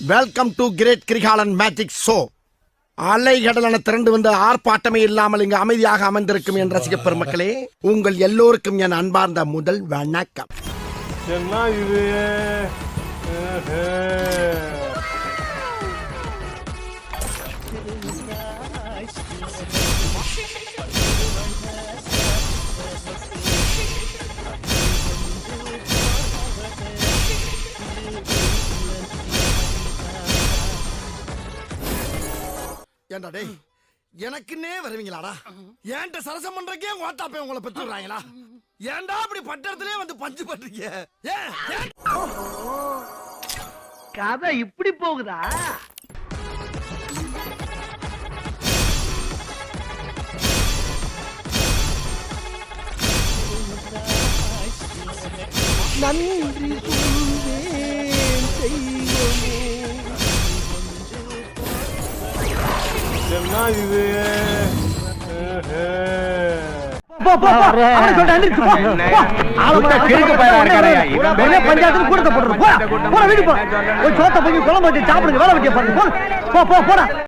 Welcome to great Kirikalan magic show. அலைகடலான திரண்டு வந்து ஆர்ப்பாட்டமே இல்லாமல் இங்கு அமைதியாக அமர்ந்திருக்கும் என் ரசிக பெருமக்களே, உங்கள் எல்லோருக்கும் என் அன்பார்ந்த முதல் வணக்கம். என்ன இது? ஏண்டா டேய், எனக்குன்னே வருவீங்களாடா? ஏன்ட்ட சரசம் பண்றக்கே ஓட்டாப்பே உங்களை பெற்று விடுறாங்களா? ஏன்டா அப்படி பட்டத்திலே வந்து பஞ்சு பண்றீங்க? கதை இப்படி போகுதா? நன்றி சொல்வேன் தெய்வமே. என்ன இது? பஞ்சாயத்து கூட போடுறோம். வீட்டுக்கு போய் குழம்பு வச்சு சாப்பிடுங்க. வேலை வெட்டிய பாருங்க. போடா.